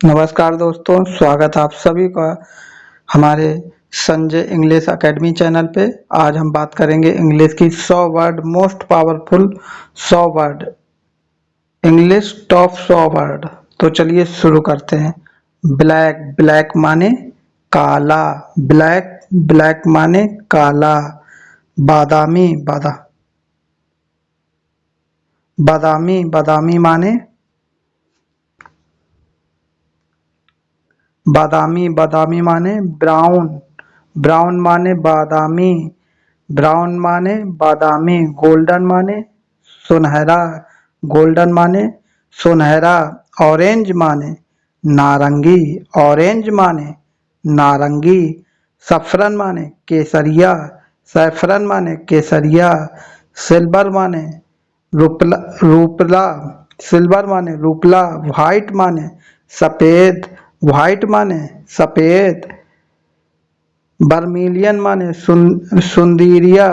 नमस्कार दोस्तों, स्वागत है आप सभी का हमारे संजय इंग्लिश एकेडमी चैनल पे। आज हम बात करेंगे इंग्लिश की 100 word most powerful 100 word, English top 100 word. तो चलिए शुरू करते हैं। ब्लैक, ब्लैक माने काला। ब्लैक, ब्लैक माने काला। बादामी, बादामी, बादामी माने बादामी, बादामी माने ब्राउन। ब्राउन माने बादामी। ब्राउन माने बादामी। गोल्डन माने सुनहरा। गोल्डन माने सुनहरा। ऑरेंज माने नारंगी। ऑरेंज माने नारंगी। सफरन माने केसरिया। सैफरन माने केसरिया। सिल्वर माने रुपला, रूपला। सिल्वर माने रूपला। व्हाइट माने सफेद। व्हाइट माने सफेद। बर्मिलियन माने सुंदरिया।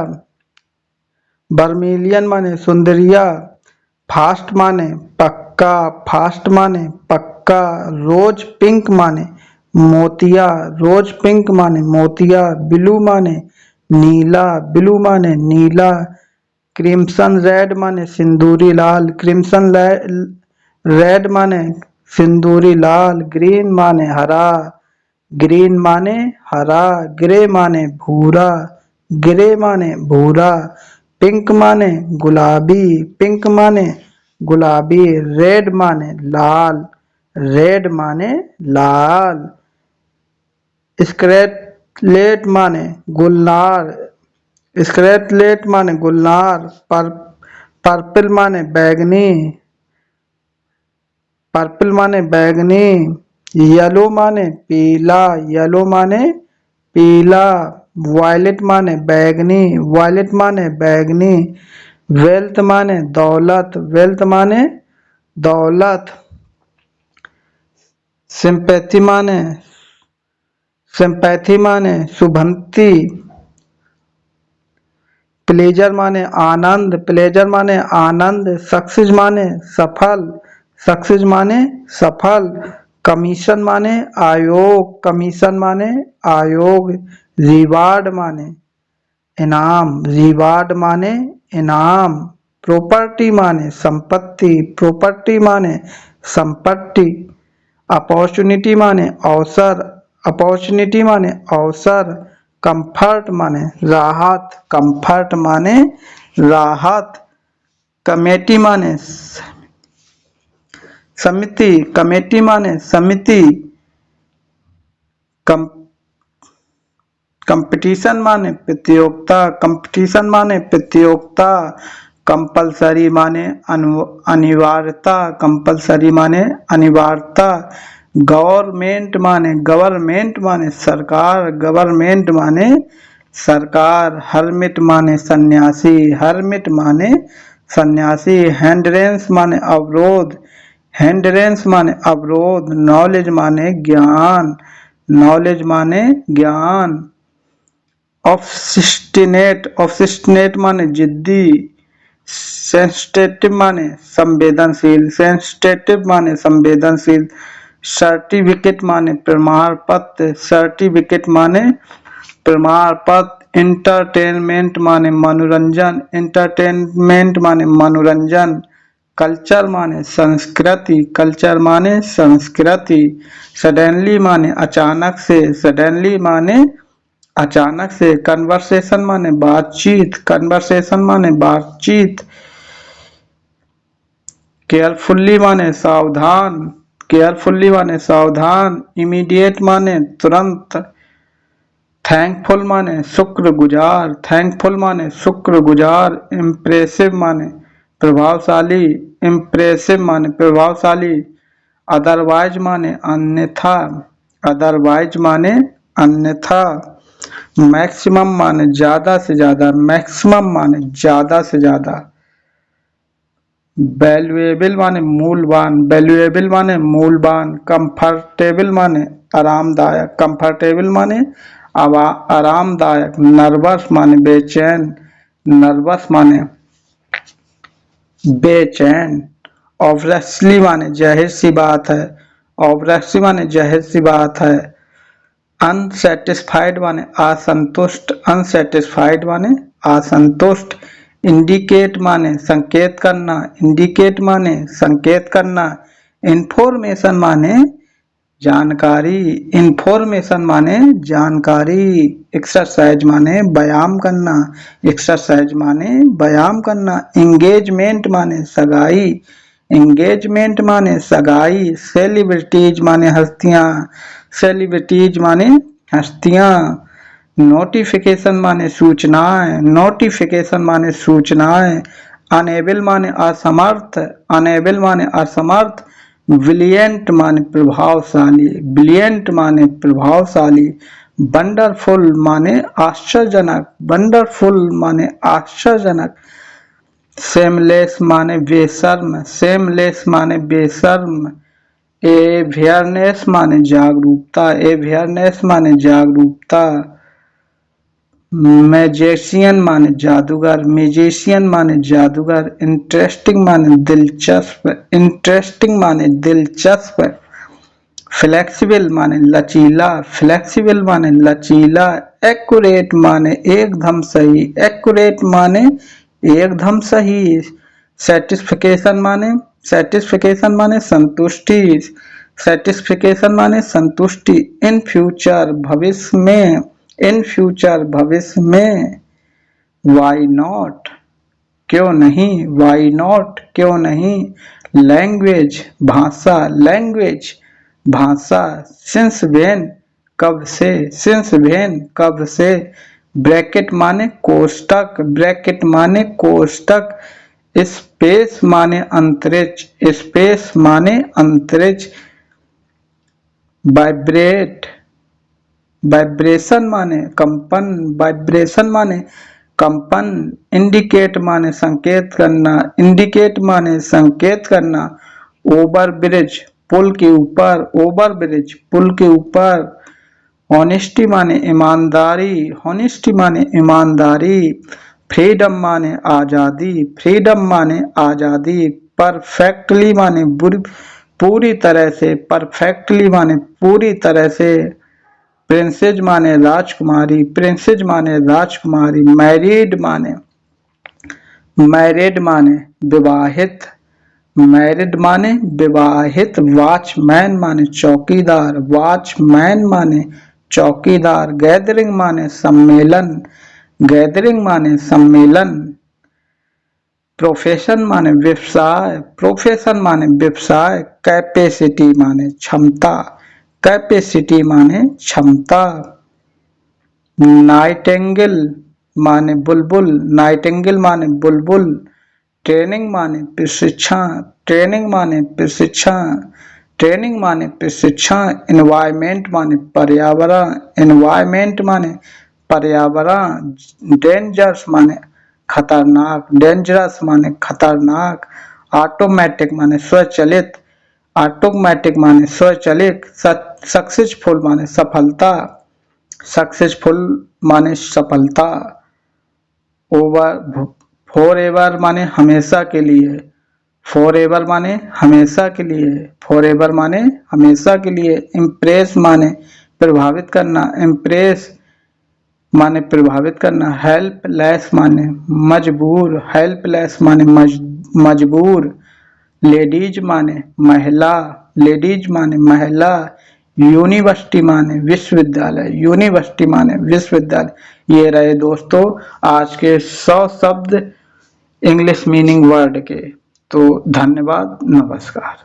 बर्मिलियन माने सुंदरिया। फास्ट माने पक्का। फास्ट माने पक्का। रोज पिंक माने मोतिया। रोज पिंक माने मोतिया। ब्लू माने नीला। ब्लू माने नीला। क्रिम्सन रेड माने सिंदूरी लाल। क्रिम्सन रेड माने सिंदूरी लाल। ग्रीन माने हरा। ग्रीन माने हरा। ग्रे माने भूरा। ग्रे माने भूरा। पिंक माने गुलाबी। पिंक माने गुलाबी। रेड माने लाल। रेड माने लाल। स्कैरलेट माने गुलनार। स्कैरलेट माने गुलनार। पर्पल माने बैगनी। पर्पल माने बैगनी। येलो माने पीला। येलो माने पीला। वायलेट माने बैगनी। वायलेट माने बैगनी। वेल्थ माने दौलत। वेल्थ माने दौलत। सिंपैथी माने सिंपैथी माने शुभंती। प्लेजर माने आनंद। प्लेजर माने आनंद। सक्सेस माने सफल। सक्सेस माने सफल। कमीशन माने आयोग। कमीशन माने आयोग। रिवार्ड माने इनाम। रिवार्ड माने इनाम। प्रॉपर्टी माने संपत्ति। प्रॉपर्टी माने संपत्ति। अपॉर्चुनिटी माने अवसर। अपॉर्चुनिटी माने अवसर। कंफर्ट माने राहत। कंफर्ट माने राहत। कमेटी माने समिति। कमेटी माने समिति। कंपटीशन माने प्रतियोगिता। कंपटीशन माने प्रतियोगिता। कंपलसरी माने अनिवार्यता। कंपलसरी माने अनिवार्यता। गवर्नमेंट माने सरकार। गवर्नमेंट माने सरकार। हर्मिट माने सन्यासी। हर्मिट माने सन्यासी। हैंड्रेंस माने अवरोध। हैंड्रेंस माने अवरोध। नॉलेज माने ज्ञान। नॉलेज माने ज्ञान। ऑब्स्टिनेट। ऑब्स्टिनेट माने जिद्दी। सेंसिटिव माने संवेदनशील। सेंसिटिव माने संवेदनशील। सर्टिफिकेट माने प्रमाण पत्र। सर्टिफिकेट माने प्रमाण पत्र। इंटरटेनमेंट माने मनोरंजन। इंटरटेनमेंट माने मनोरंजन। कल्चर माने संस्कृति। कल्चर माने संस्कृति। सडनली माने अचानक से। सडनली माने अचानक से। कन्वर्सेशन माने बातचीत। कन्वर्सेशन माने बातचीत। केयरफुल्ली माने सावधान। केयरफुल्ली माने सावधान। इमीडिएट माने तुरंत। थैंकफुल माने शुक्रगुजार। थैंकफुल माने शुक्रगुजार। इम्प्रेसिव माने प्रभावशाली। इम्प्रेसिव माने प्रभावशाली। अदरवाइज माने अन्यथा। अदरवाइज माने अन्यथा। मैक्सिमम माने ज्यादा से ज्यादा। मैक्सिमम माने ज्यादा से ज्यादा। वैल्यूएबल माने मूल्यवान। वैल्यूएबल माने मूल्यवान। कंफर्टेबल माने आरामदायक। कंफर्टेबल माने आरामदायक। नर्वस माने बेचैन। नर्वस माने बेचैन। ऑब्वियसली माने जाहिर सी बात है। ऑब्वियसली माने जाहिर सी बात है। अनसेटिस्फाइड माने असंतुष्ट, अनसेटिस्फाइड माने असंतुष्ट। इंडिकेट माने संकेत करना, इंडिकेट माने संकेत करना। इंफॉर्मेशन माने जानकारी, इंफॉर्मेशन माने जानकारी। एक्सरसाइज माने व्यायाम करना, एक्सरसाइज माने व्यायाम करना। एंगेजमेंट माने सगाई, एंगेजमेंट माने सगाई। सेलिब्रिटीज माने हस्तियां, सेलिब्रिटीज माने हस्तियां। नोटिफिकेशन माने सूचनाएं, नोटिफिकेशन माने सूचनाएं। अनेबल माने असमर्थ, अनेबल माने असमर्थ। ब्रिलियंट माने प्रभावशाली, ब्रिलियंट माने प्रभावशाली। वंडरफुल माने आश्चर्यजनक, वंडरफुल माने आश्चर्यजनक। सेमलेस माने बेशर्म, सेमलेस माने बेशर्म। अवेयरनेस माने जागरूकता, अवेयरनेस माने जागरूकता। मैजिशियन माने जादूगर, मैजिशियन माने जादूगर। इंटरेस्टिंग माने दिलचस्प, इंटरेस्टिंग माने दिलचस्प। फ्लेक्सिबल माने लचीला, फ्लेक्सिबल माने लचीला। एक्यूरेट माने एकदम सही, एक्यूरेट माने एकदम सही। सेटिस्फिकेशन माने, सेटिस्फिकेशन माने संतुष्टि, सेटिस्फिकेशन माने संतुष्टि। इन फ्यूचर भविष्य में, इन फ्यूचर भविष्य में। वाई नॉट क्यों नहीं, वाई नॉट क्यों नहीं। लैंग्वेज भाषा, लैंग्वेज भाषा। सिंस व्हेन कब से, सिंस व्हेन कब से। ब्रैकेट माने कोष्टक, ब्रैकेट माने कोष्टक। स्पेस माने अंतरिक्ष, स्पेस माने अंतरिक्ष। वाइब्रेट, वाइब्रेशन माने कंपन, वाइब्रेशन माने कंपन। इंडिकेट माने संकेत करना, इंडिकेट माने संकेत करना। ओवर ब्रिज पुल के ऊपर, ओवर ब्रिज पुल के ऊपर। ऑनेस्टी माने ईमानदारी, ऑनेस्टी माने ईमानदारी। फ्रीडम माने आजादी, फ्रीडम माने आजादी। परफेक्टली माने पूरी तरह से, परफेक्टली माने पूरी तरह से। प्रिंसेस माने राजकुमारी, प्रिंसेस माने राजकुमारी। मैरिड माने, मैरिड माने विवाहित, मैरिड माने विवाहित। वॉचमैन माने चौकीदार, वॉचमैन माने चौकीदार। गैदरिंग माने सम्मेलन, गैदरिंग माने सम्मेलन। प्रोफेशन माने व्यवसाय, प्रोफेशन माने व्यवसाय। कैपेसिटी माने क्षमता, कैपेसिटी माने क्षमता। नाइटिंगेल माने बुलबुल, नाइटिंगेल माने बुलबुल। ट्रेनिंग माने प्रशिक्षण, ट्रेनिंग माने प्रशिक्षण, ट्रेनिंग माने प्रशिक्षण। एनवायरमेंट माने पर्यावरण, एनवायरमेंट माने पर्यावरण। डेंजर्स माने खतरनाक, डेंजरस माने खतरनाक। ऑटोमेटिक माने स्वचालित, ऑटोमेटिक माने स्वचालित। सक्सेसफुल माने सफलता, सक्सेसफुल माने सफलता। ओवर फॉरएवर माने हमेशा के लिए, फॉरएवर माने हमेशा के लिए, फॉरएवर माने हमेशा के लिए। इम्प्रेस माने प्रभावित करना, इम्प्रेस माने प्रभावित करना। हेल्पलेस माने मजबूर, हेल्पलेस माने मजबूर। लेडीज माने महिला, लेडीज माने महिला। यूनिवर्सिटी माने विश्वविद्यालय, यूनिवर्सिटी माने विश्वविद्यालय। ये रहे दोस्तों आज के 100 शब्द इंग्लिश मीनिंग वर्ड के। तो धन्यवाद, नमस्कार।